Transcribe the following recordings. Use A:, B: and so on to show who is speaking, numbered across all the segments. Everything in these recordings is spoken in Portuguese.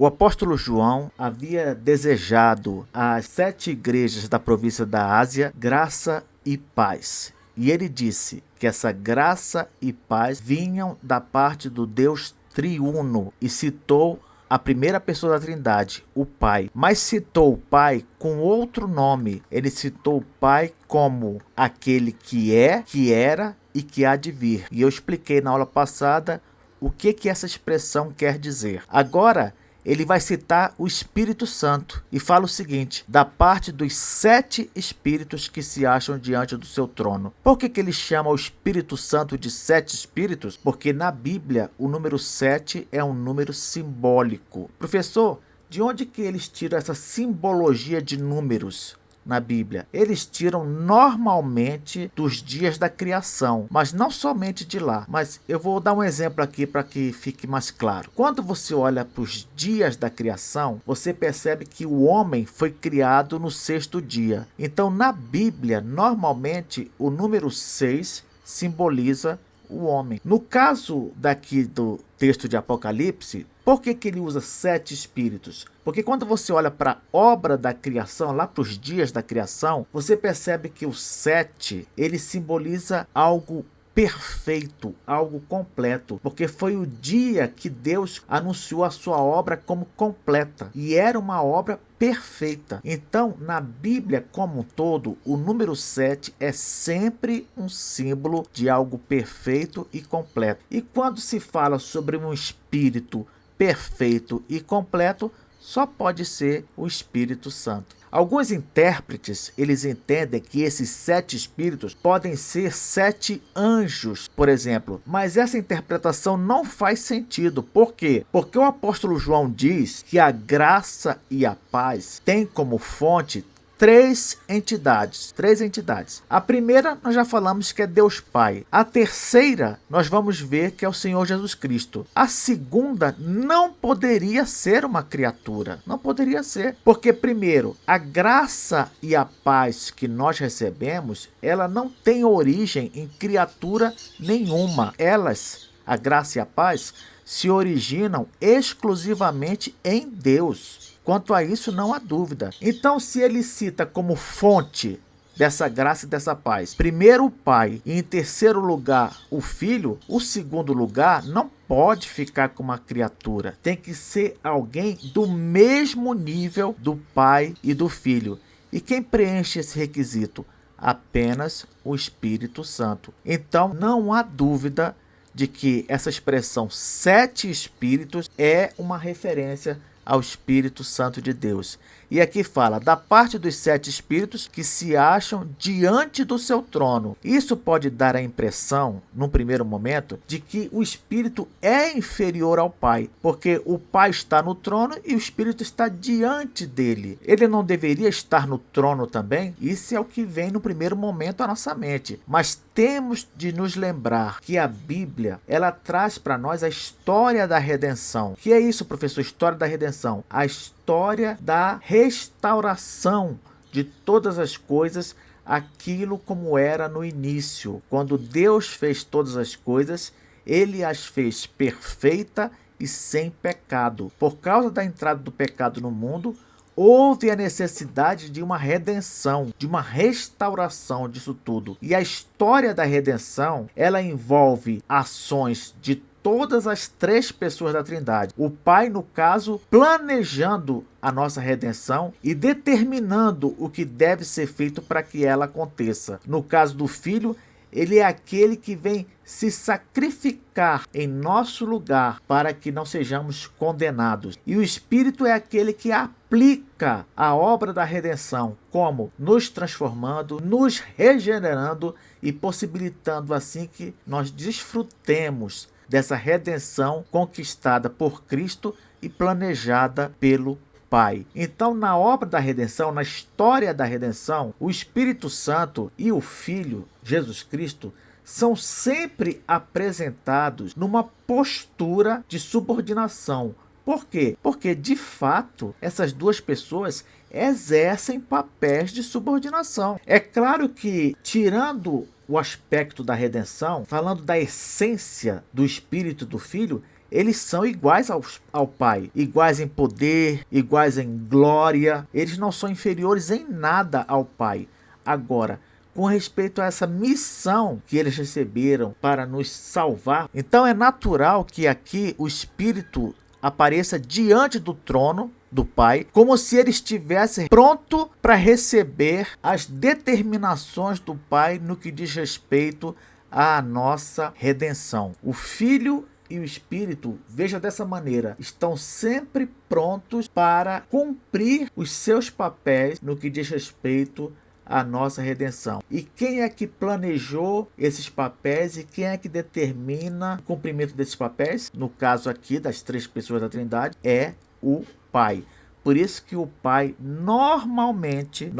A: O apóstolo João havia desejado às 7 igrejas da província da Ásia graça e paz. E ele disse que essa graça e paz vinham da parte do Deus triuno e citou a primeira pessoa da Trindade, o Pai. Mas citou o Pai com outro nome. Ele citou o Pai como aquele que é, que era e que há de vir. E eu expliquei na aula passada o que essa expressão quer dizer. Agora, ele vai citar o Espírito Santo e fala o seguinte: da parte dos 7 espíritos que se acham diante do seu trono. Por que ele chama o Espírito Santo de 7 espíritos? Porque na Bíblia o número 7 é um número simbólico. Professor, de onde que eles tiram essa simbologia de números na Bíblia? Eles tiram normalmente dos dias da criação, mas não somente de lá. Mas eu vou dar um exemplo aqui para que fique mais claro. Quando você olha para os dias da criação, você percebe que o homem foi criado no 6º dia. Então, na Bíblia, normalmente o número 6 simboliza o homem. No caso daqui do texto de Apocalipse, por que ele usa 7 espíritos? Porque quando você olha para a obra da criação, lá para os dias da criação, você percebe que o 7, ele simboliza algo perfeito, algo completo, porque foi o dia que Deus anunciou a sua obra como completa, e era uma obra perfeita. Então, na Bíblia como um todo, o número 7 é sempre um símbolo de algo perfeito e completo. E quando se fala sobre um espírito perfeito e completo, só pode ser o Espírito Santo. Alguns intérpretes, eles entendem que esses 7 espíritos podem ser 7 anjos, por exemplo. Mas essa interpretação não faz sentido. Por quê? Porque o apóstolo João diz que a graça e a paz têm como fonte três entidades. A primeira, nós já falamos que é Deus Pai. A terceira, nós vamos ver que é o Senhor Jesus Cristo. A segunda não poderia ser uma criatura. Não poderia ser. Porque, primeiro, a graça e a paz que nós recebemos, ela não tem origem em criatura nenhuma. Elas, a graça e a paz, se originam exclusivamente em Deus. Quanto a isso, não há dúvida. Então, se ele cita como fonte dessa graça e dessa paz, primeiro o Pai e em terceiro lugar o Filho, o segundo lugar não pode ficar com uma criatura. Tem que ser alguém do mesmo nível do Pai e do Filho. E quem preenche esse requisito? Apenas o Espírito Santo. Então, não há dúvida de que essa expressão 7 espíritos é uma referência ao Espírito Santo de Deus. E aqui fala da parte dos 7 espíritos que se acham diante do seu trono. Isso pode dar a impressão, num primeiro momento, de que o Espírito é inferior ao Pai, porque o Pai está no trono e o Espírito está diante dele. Ele não deveria estar no trono também? Isso é o que vem no primeiro momento à nossa mente. Mas temos de nos lembrar que a Bíblia, ela traz para nós a história da redenção. O que é isso, professor? História da redenção. A história da restauração de todas as coisas, aquilo como era no início. Quando Deus fez todas as coisas, ele as fez perfeita e sem pecado. Por causa da entrada do pecado no mundo, houve a necessidade de uma redenção, de uma restauração disso tudo. E a história da redenção, ela envolve ações de todas as 3 pessoas da Trindade. O Pai, no caso, planejando a nossa redenção e determinando o que deve ser feito para que ela aconteça. No caso do Filho, ele é aquele que vem se sacrificar em nosso lugar para que não sejamos condenados. E o Espírito é aquele que aplica a obra da redenção, como nos transformando, nos regenerando e possibilitando assim que nós desfrutemos dessa redenção conquistada por Cristo e planejada pelo Pai. Então, na obra da redenção, na história da redenção, o Espírito Santo e o Filho, Jesus Cristo, são sempre apresentados numa postura de subordinação. Por quê? Porque, de fato, essas 2 pessoas exercem papéis de subordinação. É claro que, tirando o aspecto da redenção, falando da essência do Espírito do Filho, eles são iguais ao Pai, iguais em poder, iguais em glória, eles não são inferiores em nada ao Pai. Agora, com respeito a essa missão que eles receberam para nos salvar, então é natural que aqui o Espírito apareça diante do trono do Pai, como se ele estivesse pronto para receber as determinações do Pai no que diz respeito à nossa redenção. O Filho e o Espírito, veja dessa maneira, estão sempre prontos para cumprir os seus papéis no que diz respeito à nossa redenção. E quem é que planejou esses papéis e quem é que determina o cumprimento desses papéis? No caso aqui das três pessoas da Trindade, é o Pai. Por isso que o Pai normalmente,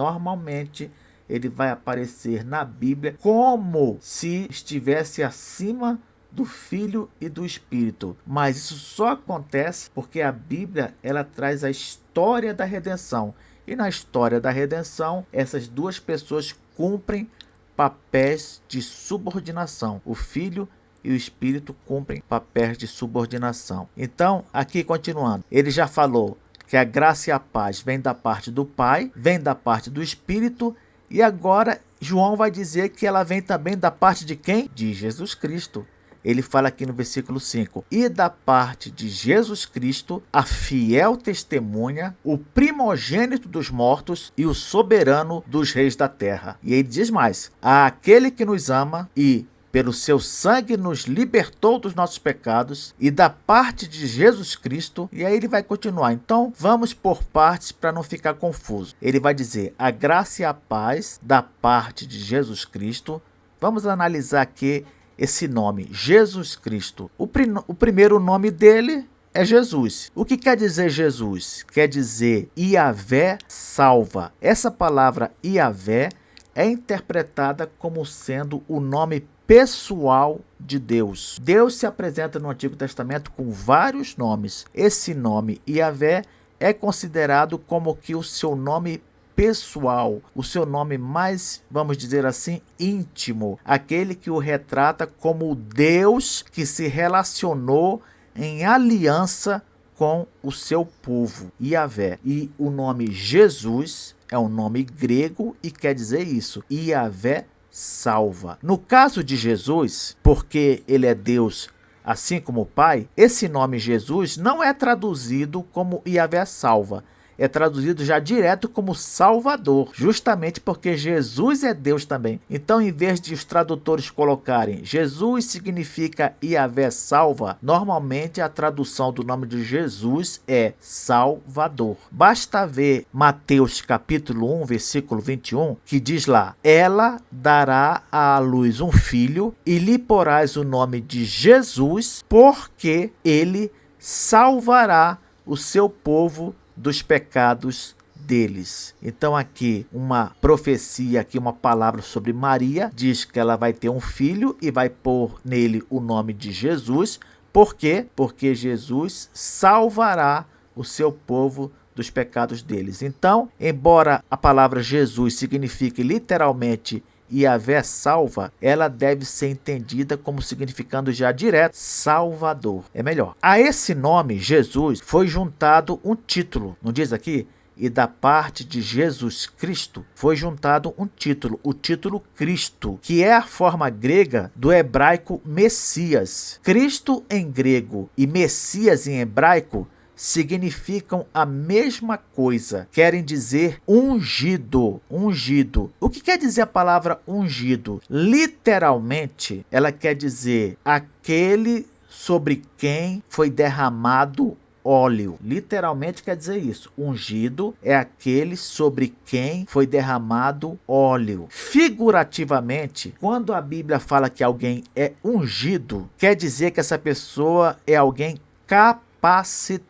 A: ele vai aparecer na Bíblia como se estivesse acima do Filho e do Espírito. Mas isso só acontece porque a Bíblia, ela traz a história da redenção. E na história da redenção, essas duas pessoas cumprem papéis de subordinação. O Filho e o Espírito cumprem papéis de subordinação. Então, aqui continuando, ele já falou que a graça e a paz vem da parte do Pai, vem da parte do Espírito, e agora João vai dizer que ela vem também da parte de quem? De Jesus Cristo. Ele fala aqui no versículo 5, e da parte de Jesus Cristo, a fiel testemunha, o primogênito dos mortos e o soberano dos reis da terra. E ele diz mais, aquele que nos ama e pelo seu sangue nos libertou dos nossos pecados, e da parte de Jesus Cristo, e aí ele vai continuar. Então, vamos por partes para não ficar confuso. Ele vai dizer, a graça e a paz da parte de Jesus Cristo. Vamos analisar aqui esse nome, Jesus Cristo. O primeiro nome dele é Jesus. O que quer dizer Jesus? Quer dizer Iavé salva. Essa palavra Iavé é interpretada como sendo o nome pessoal de Deus. Deus se apresenta no Antigo Testamento com vários nomes. Esse nome Iavé é considerado como que o seu nome pessoal, o seu nome mais, vamos dizer assim, íntimo, aquele que o retrata como o Deus que se relacionou em aliança com o seu povo, Iavé. E o nome Jesus é um nome grego e quer dizer isso, Iavé salva. No caso de Jesus, porque ele é Deus assim como o Pai, esse nome Jesus não é traduzido como Iavé salva, é traduzido já direto como Salvador, justamente porque Jesus é Deus também. Então, em vez de os tradutores colocarem Jesus significa Iavé salva, normalmente a tradução do nome de Jesus é Salvador. Basta ver Mateus capítulo 1, versículo 21, que diz lá, ela dará à luz um filho e lhe porás o nome de Jesus, porque ele salvará o seu povo dos pecados deles. Então aqui uma profecia, aqui uma palavra sobre Maria, diz que ela vai ter um filho e vai pôr nele o nome de Jesus. Por quê? Porque Jesus salvará o seu povo dos pecados deles. Então, embora a palavra Jesus signifique literalmente Iavé salva, ela deve ser entendida como significando já direto Salvador. É melhor. A esse nome, Jesus, foi juntado um título. Não diz aqui? E da parte de Jesus Cristo foi juntado um título, o título Cristo, que é a forma grega do hebraico Messias. Cristo em grego e Messias em hebraico significam a mesma coisa, querem dizer ungido, ungido. O que quer dizer a palavra ungido? Literalmente, ela quer dizer aquele sobre quem foi derramado óleo. Literalmente quer dizer isso. Ungido é aquele sobre quem foi derramado óleo. Figurativamente, quando a Bíblia fala que alguém é ungido, quer dizer que essa pessoa é alguém capacitado.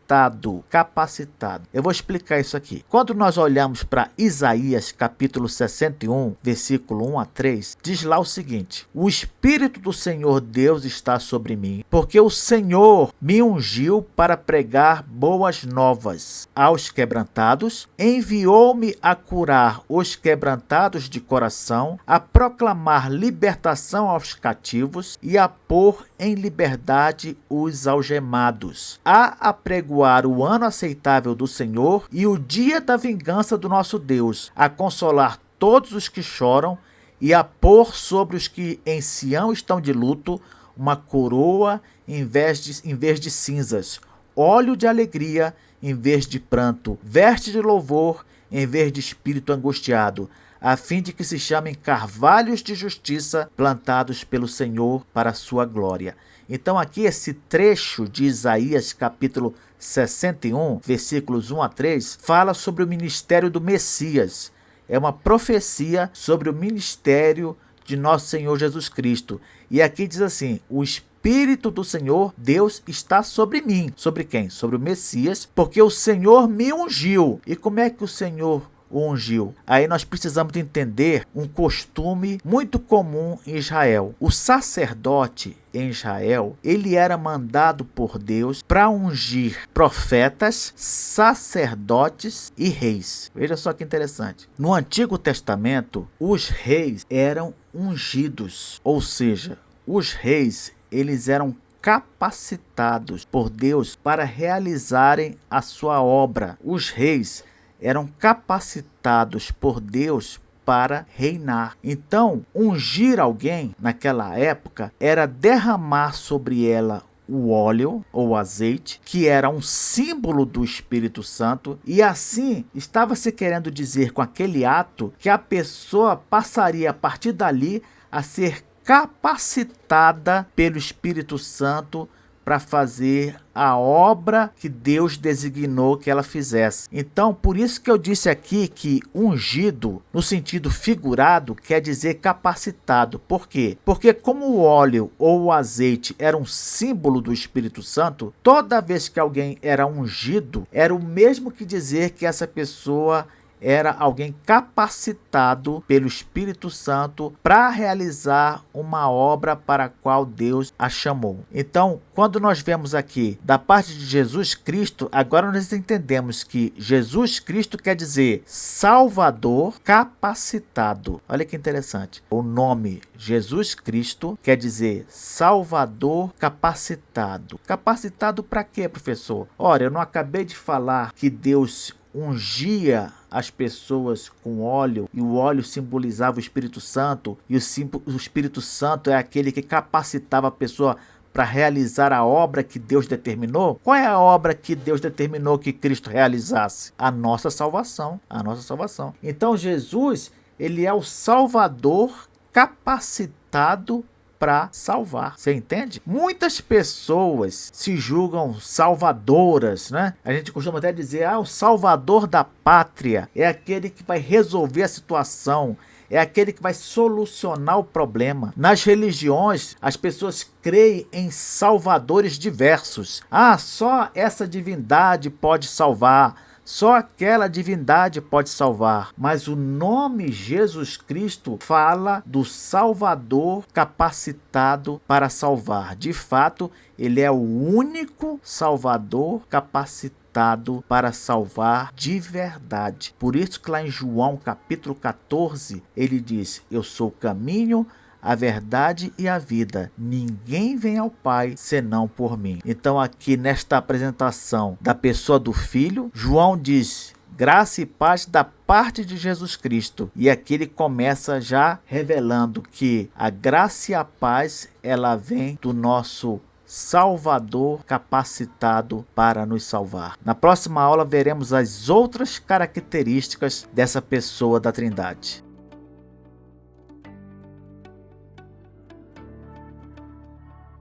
A: Eu vou explicar isso aqui. Quando nós olhamos para Isaías capítulo 61, versículo 1 a 3, diz lá o seguinte: o Espírito do Senhor Deus está sobre mim, porque o Senhor me ungiu para pregar boas novas aos quebrantados, enviou-me a curar os quebrantados de coração, a proclamar libertação aos cativos e a pôr em liberdade os algemados, a apregoar o ano aceitável do Senhor e o dia da vingança do nosso Deus, a consolar todos os que choram e a pôr sobre os que em Sião estão de luto uma coroa em vez de cinzas, óleo de alegria em vez de pranto, veste de louvor em vez de espírito angustiado, a fim de que se chamem carvalhos de justiça plantados pelo Senhor para a sua glória. Então aqui esse trecho de Isaías capítulo 61, versículos 1 a 3, fala sobre o ministério do Messias. É uma profecia sobre o ministério de nosso Senhor Jesus Cristo. E aqui diz assim: o Espírito do Senhor, Deus, está sobre mim. Sobre quem? Sobre o Messias, porque o Senhor me ungiu. E como é que o Senhor o ungiu? Aí nós precisamos de entender um costume muito comum em Israel. O sacerdote em Israel, ele era mandado por Deus para ungir profetas, sacerdotes e reis. Veja só que interessante. No Antigo Testamento, os reis eram ungidos, ou seja, os reis, eles eram capacitados por Deus para realizarem a sua obra. Os reis eram capacitados por Deus para reinar. Então, ungir alguém naquela época era derramar sobre ela o óleo ou azeite, que era um símbolo do Espírito Santo, e assim estava se querendo dizer com aquele ato que a pessoa passaria a partir dali a ser capacitada pelo Espírito Santo para fazer a obra que Deus designou que ela fizesse. Então, por isso que eu disse aqui que ungido, no sentido figurado, quer dizer capacitado. Por quê? Porque como o óleo ou o azeite era um símbolo do Espírito Santo, toda vez que alguém era ungido, era o mesmo que dizer que essa pessoa era alguém capacitado pelo Espírito Santo para realizar uma obra para a qual Deus a chamou. Então, quando nós vemos aqui da parte de Jesus Cristo, agora nós entendemos que Jesus Cristo quer dizer Salvador capacitado. Olha que interessante. O nome Jesus Cristo quer dizer Salvador capacitado. Capacitado para quê, professor? Ora, eu não acabei de falar que Deus ungia as pessoas com óleo, e o óleo simbolizava o Espírito Santo, e o Espírito Santo é aquele que capacitava a pessoa para realizar a obra que Deus determinou. Qual é a obra que Deus determinou que Cristo realizasse? A nossa salvação, a nossa salvação. Então Jesus, ele é o Salvador capacitado para salvar. Você entende? Muitas pessoas se julgam salvadoras, né? A gente costuma até dizer, o salvador da pátria é aquele que vai resolver a situação, é aquele que vai solucionar o problema. Nas religiões, as pessoas creem em salvadores diversos. Só essa divindade pode salvar. Só aquela divindade pode salvar. Mas o nome Jesus Cristo fala do Salvador capacitado para salvar. De fato, ele é o único Salvador capacitado para salvar de verdade. Por isso que lá em João capítulo 14, ele diz: eu sou o caminho, a verdade e a vida. Ninguém vem ao Pai senão por mim. Então aqui nesta apresentação da pessoa do Filho, João diz: graça e paz da parte de Jesus Cristo. E aqui ele começa já revelando que a graça e a paz, ela vem do nosso Salvador capacitado para nos salvar. Na próxima aula veremos as outras características dessa pessoa da Trindade.